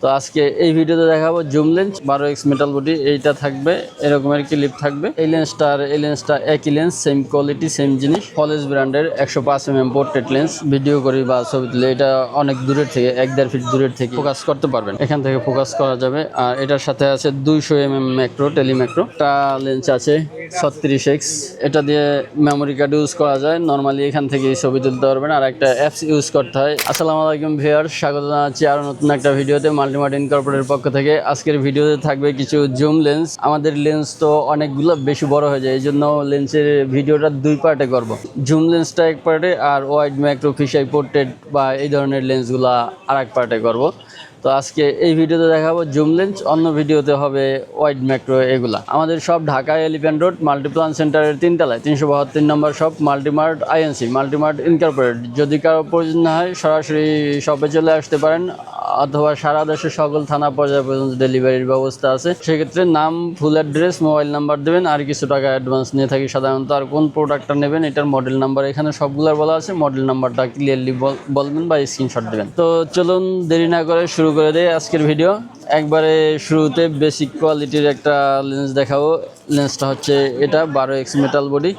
তো আজকে এই ভিডিওতে দেখাবো zoom lens 12x metal body. এইটা থাকবে এরকমের ক্লিপ থাকবে। এই লেন্সটা একই লেন্স, সেম কোয়ালিটি, সেম জিনিস। ফলেজ ব্র্যান্ডের 105mm পোর্ট্রেট লেন্স। ভিডিও করি বা ছবি তুলে এটা অনেক দূরের থেকে 1-1.5 ফিট দূরের থেকে ফোকাস করতে পারবেন। এখান থেকে ফোকাস করা যাবে। আর এটার সাথে আছে 200mm ম্যাক্রো, টেলিম্যাক্রো। একটা লেন্স আছে 36x, এটা দিয়ে মেমোরি কার্ড ইউজ করা যায়। নর্মালি এখান থেকে ছবি তুলতে পারবেন। আর একটা অ্যাপস ইউজ করতে হয়। আসসালামু আলাইকুম ভিউয়ার্স, স্বাগত জানাচ্ছি আরো নতুন একটা ভিডিওতে মাল্টিমার্ট ইনকর্পোরেটের পক্ষ থেকে। আজকের ভিডিওতে থাকবে কিছু জুম লেন্স। আমাদের লেন্স তো অনেকগুলো বেশি বড় হয়ে যায়, এই জন্য লেন্সের ভিডিওটা 2 পার্টে করব। জুম লেন্সটা এক পার্টে আর ওয়াইড ম্যাক্রো, ফিশাই, পোর্ট্রেট বা এই ধরনের লেন্সগুলা আর এক পার্টে করব। তো আজকে এই ভিডিওতে দেখাবো জুম লেন্স, অন্য ভিডিওতে হবে ওয়াইড ম্যাক্রো। এগুলা আমাদের সব ঢাকা এলিফ্যান্ট রোড মাল্টিপ্লান সেন্টারের 3 তলায় 372 number shop, Multimart INC, Multimart incorporate. যদি কারো প্রয়োজন না হয় সরাসরি শপে চলে আসতে পারেন, অথবা সারা দেশের সকল থানা পর্যায়ে পর্যন্ত ডেলিভারির ব্যবস্থা আছে। সেক্ষেত্রে নাম, ফুল অ্যাড্রেস, মোবাইল নাম্বার দেবেন, আর কিছু টাকা অ্যাডভান্স নিয়ে থাকি সাধারণত। আর কোন প্রোডাক্টটা নেবেন এটার মডেল নাম্বার এখানে সবগুলোর বলা আছে, মডেল নাম্বারটা ক্লিয়ারলি বলবেন বা স্ক্রিনশট দেবেন। তো চলুন দেরি না করে শুরু করে দেই আজকের ভিডিও। একবারে শুরুতে বেসিক কোয়ালিটির একটা লেন্স দেখাবো। লেন্সটা হচ্ছে এটা 12x মেটাল বডি।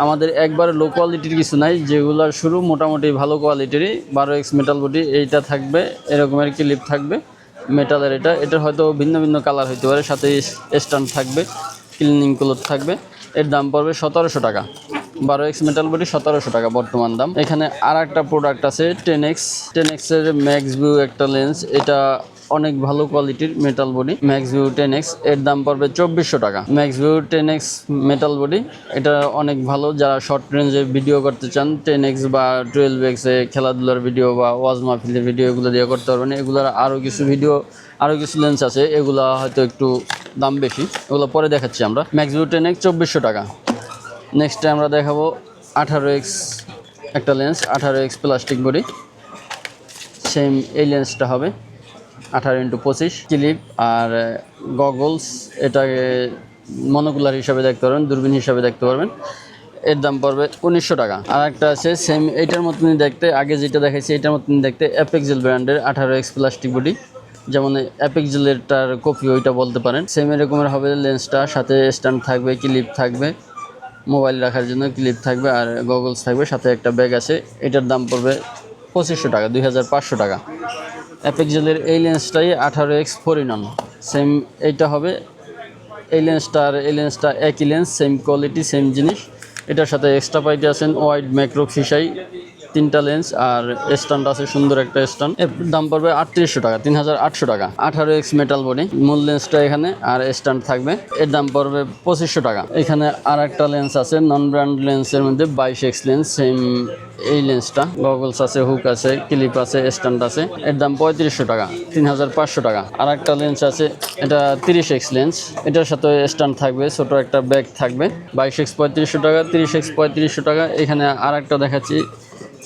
আমাদের একবারে লো কোয়ালিটির কিছু নাই, যেগুলোর শুরু মোটামুটি ভালো কোয়ালিটিরই। 12x মেটাল বডি এইটা থাকবে এরকমের ক্লিপ থাকবে মেটালের। এটা হয়তো ভিন্ন ভিন্ন কালার হইতে পারে, সাথে স্ট্যান্ড থাকবে, ক্লিনিং ক্লথ থাকবে। এর দাম পড়বে 1700 টাকা। 12x মেটাল বডি 1700 টাকা বর্তমান দাম। এখানে আর একটা প্রোডাক্ট আছে 10x এর ম্যাক্স ভিউ একটা লেন্স। এটা অনেক ভালো কোয়ালিটির metal body, max view 10x। এর দাম পড়বে 2400 টাকা। Max view 10x metal body, এটা অনেক ভালো। যারা শর্ট রেঞ্জে ভিডিও করতে চান 10x বা 12x এ খেলাধুলার ভিডিও বা ওয়াজ মাহফিলের ভিডিও এগুলো দিয়ে করতে পারবেন। এগুলোর আরও কিছু লেন্স আছে, এগুলো হয়তো একটু দাম বেশি, এগুলো পরে দেখাচ্ছি আমরা। ম্যাক্স ভিউ 10x 2400 টাকা। নেক্সটে আমরা দেখাবো 18x একটা lens, 18x plastic body. Same এই লেন্সটা হবে 18x25 ক্লিপ আর গগলস। এটাকে মনোকুলার হিসাবে দেখতে পারবেন, দূরবীন হিসাবে দেখতে পারবেন। এর দাম পড়বে 1900 টাকা। আর একটা আছে সেম এইটার মতনই দেখতে, আগে যেটা দেখাইছি এটার মতনই দেখতে, অ্যাপেক্সেল ব্র্যান্ডের 18x প্লাস্টিক বডি। যেমন অ্যাপেক্সেলেরটার কপি ওইটা বলতে পারেন। সেম এরকমের হবে লেন্সটা, সাথে স্ট্যান্ড থাকবে, ক্লিপ থাকবে, মোবাইল রাখার জন্য ক্লিপ থাকবে আর গগলস থাকবে, সাথে একটা ব্যাগ আছে। এটার দাম পড়বে 2500 টাকা, 2500 টাকা। অ্যাপেক্সেলের এই লেন্সটাই 18x 4:1। সেম এইটা হবে এই লেন্সটা একই লেন্স, সেম কোয়ালিটি, সেম জিনিস। এটার সাথে এক্সট্রা পাইতে আছেন ওয়াইড ম্যাক্রো, ফিশাই 3টা লেন্স আর স্ট্যান্ড আছে, সুন্দর একটা স্ট্যান্ড। এর দাম পড়বে 3800 টাকা, 3800 টাকা। 18x মেটাল বডি, মূল লেন্সটা এখানে আর স্ট্যান্ড থাকবে। এর দাম পড়বে 2500 টাকা। এখানে আর একটা লেন্স আছে নন ব্র্যান্ড লেন্সের মধ্যে 22x লেন্স, সেম এই লেন্সটা, গগলস আছে, হুক আছে, ক্লিপ আছে, স্ট্যান্ড আছে। এর দাম 3500 টাকা, 3500 টাকা। আর একটা লেন্স আছে, এটা 30x লেন্স, এটার সাথে স্ট্যান্ড থাকবে, ছোট একটা ব্যাগ থাকবে। 22x 3500 টাকা, 30x 3500 টাকা। এখানে আর একটা দেখাচ্ছি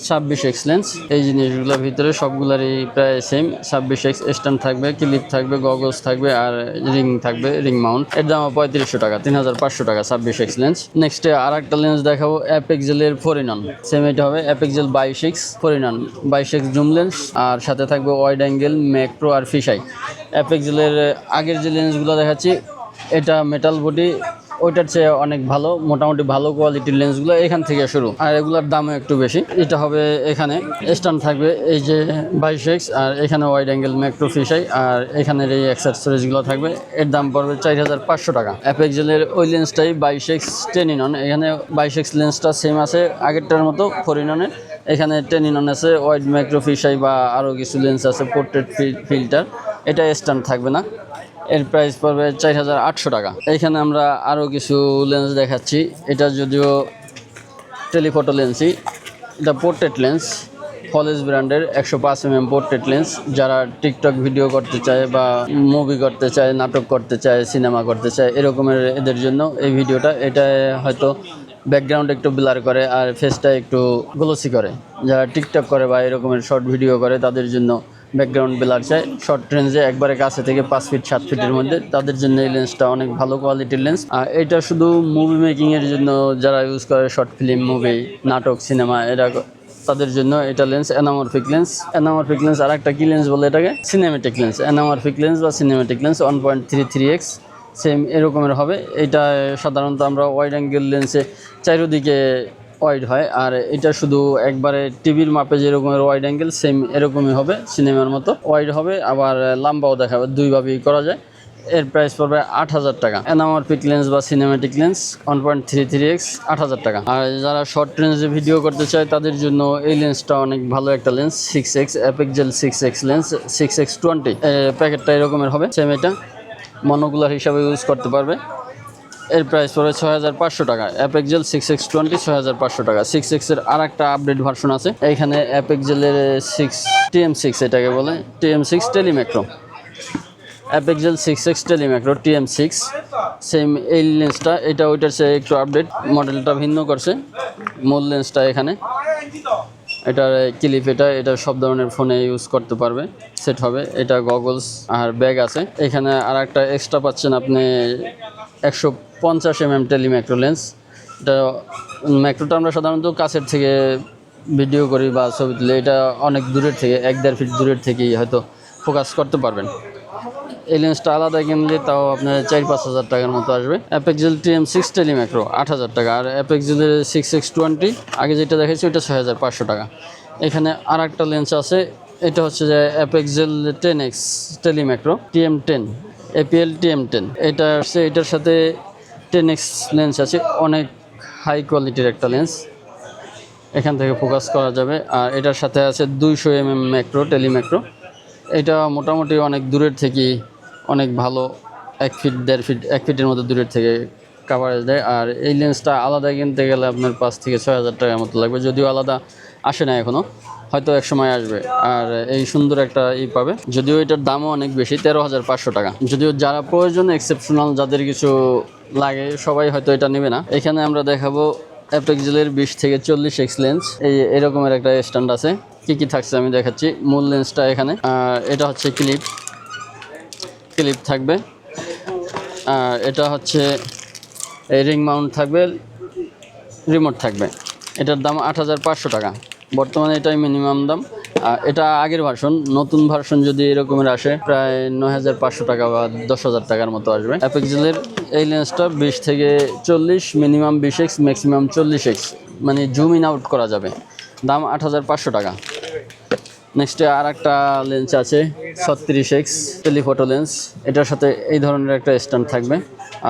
26x লেন্স। এই জিনিসগুলোর ভিতরে সবগুলারই প্রায় সেম। 26x স্ট্যান্ড থাকবে, ক্লিপ থাকবে, গগলস থাকবে আর রিং থাকবে, রিং মাউন্ট। এর দাম 3500 টাকা, 3500 টাকা 26x লেন্স। নেক্সটে আর একটা লেন্স দেখাবো অ্যাপেক্সেলের 4:1। সেম এটা হবে Apexel 22x 4:1, 22x zoom lens আর সাথে থাকবে ওয়াইড অ্যাঙ্গেল, ম্যাক্রো আর ফিশাই। অ্যাপেক্সেলের আগের যে লেন্সগুলো দেখাচ্ছি এটা মেটাল বডি, ওইটার চেয়ে অনেক ভালো, মোটামুটি ভালো কোয়ালিটির লেন্সগুলো এখান থেকে শুরু। আর এগুলোর দামও একটু বেশি। এটা হবে এখানে স্ট্যান্ড থাকবে এই যে 22x, আর এখানে ওয়াইড অ্যাঙ্গেল, ম্যাক্রো, ফিশাই আর এখানের এই অ্যাক্সেসরিজগুলো থাকবে। এর দাম পড়বে 4500 টাকা। অ্যাপেক্সেলের ওই লেন্সটাই 22x 10:1। এখানে 22x লেন্সটা সেম আছে আগেরটার মতো 4:1-এর। এখানে 10:1 আছে, ওয়াইড ম্যাক্রো, ফিশাই বা আরও কিছু লেন্স আছে, পোর্ট্রেট ফিল্টার। এটা স্ট্যান্ড থাকবে না। এর প্রাইস পড়বে 4800 টাকা। এইখানে আমরা আরও কিছু লেন্স দেখাচ্ছি। এটা যদিও টেলিফটো লেন্সই, এটা পোর্ট্রেট লেন্স, ফলেজ ব্র্যান্ডের 105mm পোর্ট্রেট লেন্স। যারা টিকটক ভিডিও করতে চায় বা মুভি করতে চায়, নাটক করতে চায়, সিনেমা করতে চায়, এরকমের এদের জন্য এই ভিডিওটা। এটা হয়তো ব্যাকগ্রাউন্ড একটু ব্লার করে আর ফেসটা একটু গ্লোসি করে। যারা টিকটক করে বা এরকমের শর্ট ভিডিও করে তাদের জন্য ব্যাকগ্রাউন্ড ব্লার চাই, শর্ট রেঞ্জে একবারে কাছে থেকে 5 ফিট 7 ফিটের মধ্যে, তাদের জন্য এই লেন্সটা অনেক ভালো কোয়ালিটির লেন্স। আর এটা শুধু মুভি মেকিংয়ের জন্য যারা ইউজ করে, শর্ট ফিল্ম, মুভি, নাটক, সিনেমা, এরা তাদের জন্য এটা lens anamorphic lens. Anamorphic lens আর একটা কি লেন্স বলে এটাকে, সিনেমেটিক লেন্স। অ্যানামরফিক লেন্স বা সিনেমেটিক লেন্স 1.33x সেম এরকমের হবে। এটা সাধারণত আমরা ওয়াইড অ্যাঙ্গেল লেন্সে চারিদিকে ওয়াইড হয়, আর এটা শুধু একবারে টিভির মাপে যেরকমের ওয়াইড অ্যাঙ্গেল সেম এরকমই হবে, সিনেমার মতো ওয়াইড হবে, আবার লম্বাও দেখাবে, দুইভাবেই করা যায়। এর প্রাইস পড়বে 8,000 টাকা। অ্যানামরফিক লেন্স বা সিনেমেটিক লেন্স 1.33x 8,000 টাকা। আর যারা শর্ট রেঞ্জে ভিডিও করতে চায় তাদের জন্য এই লেন্সটা অনেক ভালো একটা lens, 6x Apexel 6x lens, 6x20 প্যাকেটটা এরকমের হবে সেম। এটা মনোকুলার হিসাবে ইউজ করতে পারবে। এর প্রাইস পড়বে 6,500 টাকা। অ্যাপেক্সেল 6x20 6,500 টাকা। 6x এর আর একটা আপডেট ভার্সন আছে এইখানে, অ্যাপেক্সেলের 6 TM6 এটাকে বলে, TM6 টেলিম্যাক্রো। Apexel 6x টেলিম্যাক্রো TM6 same এই লেন্সটা, এটা ওইটার চেয়ে একটু আপডেট, মডেলটা ভিন্ন করছে। মূল লেন্সটা এখানে, এটার ক্লিপ, এটা সব ধরনের ফোনে ইউজ করতে পারবে, সেট হবে। এটা গগলস আর ব্যাগ আছে। এখানে আর একটা এক্সট্রা পাচ্ছেন আপনি 150 mm টেলিম্যাক্রো লেন্স। এটা ম্যাক্রোটা আমরা সাধারণত কাছের থেকে ভিডিও করি বা ছবি তুলি, এটা অনেক দূরের থেকে 1-1.5 ফিট দূরের থেকেই হয়তো ফোকাস করতে পারবেন। এই লেন্সটা আলাদা কিনলে তাও আপনার 4-5 হাজার টাকার মতো আসবে। অ্যাপেক্সেল TM6 টেলিম্যাক্রো 8,000 টাকা। আর অ্যাপেক্সেলের 6x20 আগে যেটা দেখেছি ওইটা 6,500 টাকা। এখানে আর একটা লেন্স আছে, এটা হচ্ছে যে Apexel 10x টেলিম্যাক্রো TM10 APL TM10। এটা আসছে, এটার সাথে 10x লেন্স আছে, অনেক হাই কোয়ালিটির একটা লেন্স, এখান থেকে ফোকাস করা যাবে। আর এটার সাথে আছে 200 mm ম্যাক্রো টেলিম্যাক্রো। এটা মোটামুটি অনেক দূরের থেকেই অনেক ভালো, 1 ফিট 1.5 ফিট 1 ফিটের মতো দূরের থেকে কাভারেজ দেয়। আর এই লেন্সটা আলাদা কিনতে গেলে আপনার 5 থেকে 6,000 টাকার মতো লাগবে, যদিও আলাদা আসে না এখনও, হয়তো এক সময় আসবে। আর এই সুন্দর একটা পাবে, যদিও এটার দামও অনেক বেশি, 13,500 টাকা। যদিও যারা প্রয়োজন এক্সেপশনাল যাদের কিছু লাগে সবাই হয়তো এটা নেবে না। এখানে আমরা দেখাবো অ্যাপেক্সেলের 20 থেকে 40x লেন্স। এরকমের একটা স্ট্যান্ড আছে, কি থাকছে আমি দেখাচ্ছি। মূল লেন্সটা এখানে, আর এটা হচ্ছে ক্লিপ থাকবে। আর এটা হচ্ছে রিং মাউন্ট থাকবে, রিমোট থাকবে। এটার দাম 8,500 টাকা বর্তমানে, এটাই মিনিমাম দাম। এটা আগের ভার্সন, নতুন ভার্সন যদি এরকমের আসে প্রায় 9,500 টাকা বা 10,000 টাকার মতো আসবে। অ্যাপেক্সেলের এই লেন্সটা 20 থেকে 40, মিনিমাম 20x ম্যাক্সিমাম 40x, মানে জুম ইন আউট করা যাবে। দাম 8,500 টাকা। নেক্সটে আর একটা লেন্স আছে 36x টেলিফটো লেন্স। এটার সাথে এই ধরনের একটা স্ট্যান্ড থাকবে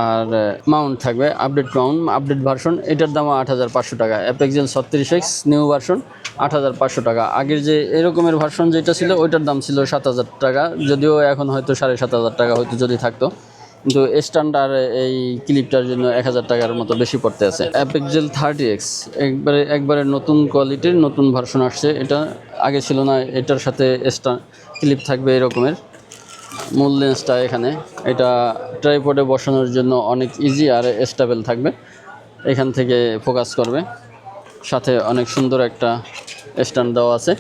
আর মাউন্ট থাকবে, আপডেট ভার্সন। এটার দাম 8,500 টাকা। অ্যাপেক্সেল 36x নিউ ভার্সন 8,500 টাকা। আগের যে এরকমের ভার্সন যেটা ছিল ওইটার দাম ছিল 7,000 টাকা, যদিও এখন হয়তো 7,500 টাকা হয়তো যদি থাকতো, কিন্তু স্ট্যান্ডার্ড এই ক্লিপটার জন্য 1,000 টাকার মতো বেশি পড়তে আছে। অ্যাপেক্সেল 30x একবারে নতুন কোয়ালিটির নতুন ভার্সন আসছে, এটা আগে ছিল না। এটার সাথে ক্লিপ থাকবে এরকমের। মূল লেন্সটা এখানে, এটা ট্রাইপডে বসানোর জন্য অনেক ইজি আর স্টেবল থাকবে, এখান থেকে ফোকাস করবে। সাথে অনেক সুন্দর একটা স্ট্যান্ড দেওয়া আছে।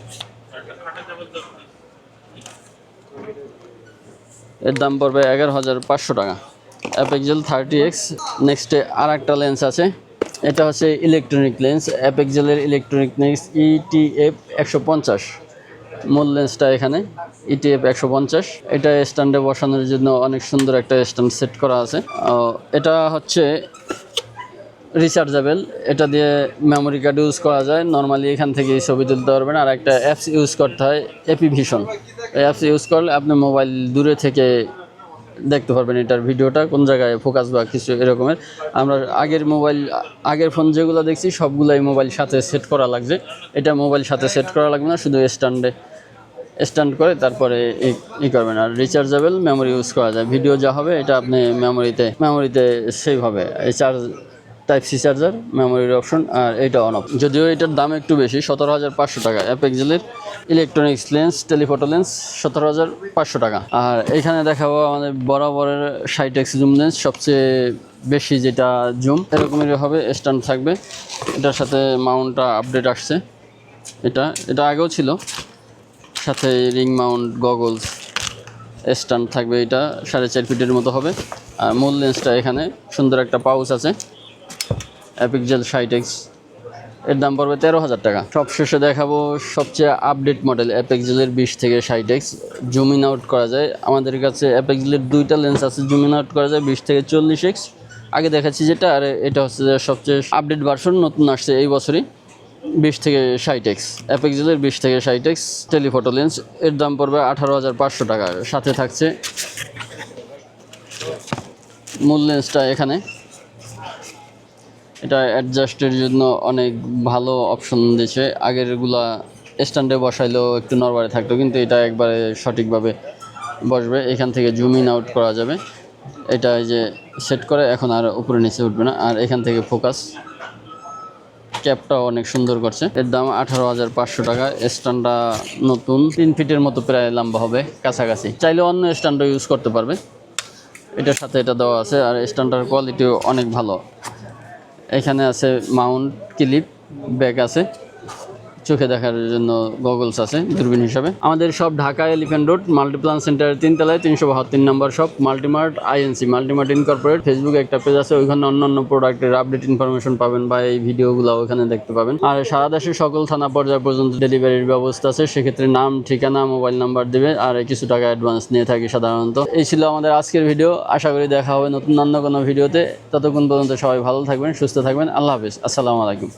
এর দাম পড়বে 11,500 টাকা। Apexel 30x। নেক্সটে আর একটা লেন্স আছে, এটা হচ্ছে ইলেকট্রনিক লেন্স। অ্যাপেক্সেলের ইলেকট্রনিক লেন্স ETF 150। মূল লেন্সটা এখানে ETF 150। এটা স্ট্যান্ডে বসানোর জন্য অনেক সুন্দর একটা স্ট্যান্ড সেট করা আছে। এটা হচ্ছে রিচার্জেবল, এটা দিয়ে মেমোরি কার্ড ইউজ করা যায়। নর্মালি এখান থেকে ছবি তুলতে পারবেন। আর একটা অ্যাপস ইউজ করতে হয়, এপি ভিশন। এই অ্যাপস ইউজ করলে আপনি মোবাইল দূরে থেকে দেখতে পারবেন এটার ভিডিওটা কোন জায়গায় ফোকাস বা কিছু এরকমের। আমরা আগের ফোন যেগুলো দেখছি সবগুলাই মোবাইল সাথে সেট করা লাগছে, এটা মোবাইল সাথে সেট করা লাগবে না, শুধু স্ট্যান্ড করে তারপরে করবেন। আর রিচার্জেবল, মেমোরি ইউজ করা যায়। ভিডিও যা হবে এটা আপনি মেমোরিতে সেভ হবে। এই টাইপ-সি চার্জার, মেমোরির অপশন, আর এইটা অন অফ। যদিও এটার দাম একটু বেশি, 17,500 টাকা। অ্যাপেক্সেলের ইলেকট্রনিক্স লেন্স টেলিফটো লেন্স 17,500 টাকা। আর এখানে দেখাবো আমাদের বরাবরের 60x জুম লেন্স, সবচেয়ে বেশি যেটা জুম এরকমেরই হবে, স্ট্যান্ড থাকবে। এটার সাথে মাউন্টটা আপডেট আসছে, এটা আগেও ছিল। সাথে রিং মাউন্ট, গগলস, স্ট্যান্ড থাকবে। এটা 4.5 ফিটের মতো হবে। আর মূল লেন্সটা এখানে সুন্দর একটা পাউচ আছে। অ্যাপেক্সেল 60x এর দাম পড়বে 13,000 টাকা। সবশেষে দেখাবো সবচেয়ে আপডেট মডেল অ্যাপেক্সেলের 20 থেকে 60x জুম ইন আউট করা যায়। আমাদের কাছে অ্যাপেক্সেলের দুইটা লেন্স আছে, জুম ইন আউট করা যায় 20 থেকে 40x। আগে দেখাচ্ছি যেটা, আর এটা হচ্ছে যে সবচেয়ে আপডেট ভার্সন, নতুন আসছে এই বছরই, 20 থেকে 60x অ্যাপেক্সেলের 20 থেকে 60x টেলিফটো লেন্স। এর দাম পড়বে 18,500 টাকা। সাথে থাকছে মূল লেন্সটা এখানে, এটা অ্যাডজাস্টের জন্য অনেক ভালো অপশন দিয়েছে। আগেরগুলা স্ট্যান্ডে বসাইলেও একটু নড়বড়ে থাকতো, কিন্তু এটা একবারে সঠিকভাবে বসবে। এখান থেকে জুম ইন আউট করা যাবে। এটা এই যে সেট করে এখন আর উপরে নিচে উঠবে না। আর এখান থেকে ফোকাস, ক্যাপটাও অনেক সুন্দর করছে। এর দাম 18,500 টাকা। স্ট্যান্ডটা নতুন, 3 ফিটের মতো প্রায় লম্বা হবে কাছাকাছি। চাইলে অন্য স্ট্যান্ডও ইউজ করতে পারবে, এটার সাথে এটা দেওয়া আছে। আর স্ট্যান্ডার কোয়ালিটিও অনেক ভালো। এখানে আছে মাউন্ট ক্লিপ, ব্যাগ আছে, চোখে দেখার জন্য গগলস আছে দূরবীন হিসাবে। আমাদের সব ঢাকা এলিফ্যান্ট রোড মাল্টিপ্লান সেন্টারের 3 তলায় 372 number shop, Multimart INC, Multimart incorporate. ফেসবুকে একটা পেজ আছে, ওইখানে অন্যান্য প্রোডাক্টের আপডেট ইনফরমেশন পাবেন বা এই ভিডিওগুলো ওখানে দেখতে পাবেন। আর সারা দেশের সকল থানা পর্যায় পর্যন্ত ডেলিভারির ব্যবস্থা আছে। সেক্ষেত্রে নাম, ঠিকানা, মোবাইল নাম্বার দেবে, আর কিছু টাকা অ্যাডভান্স নিয়ে থাকি সাধারণত। এই ছিল আমাদের আজকের ভিডিও। আশা করি দেখা হবে নতুন অন্য কোনো ভিডিওতে। ততক্ষণ পর্যন্ত সবাই ভালো থাকবেন, সুস্থ থাকবেন। আল্লাহ হাফিজ, আসসালামু আলাইকুম।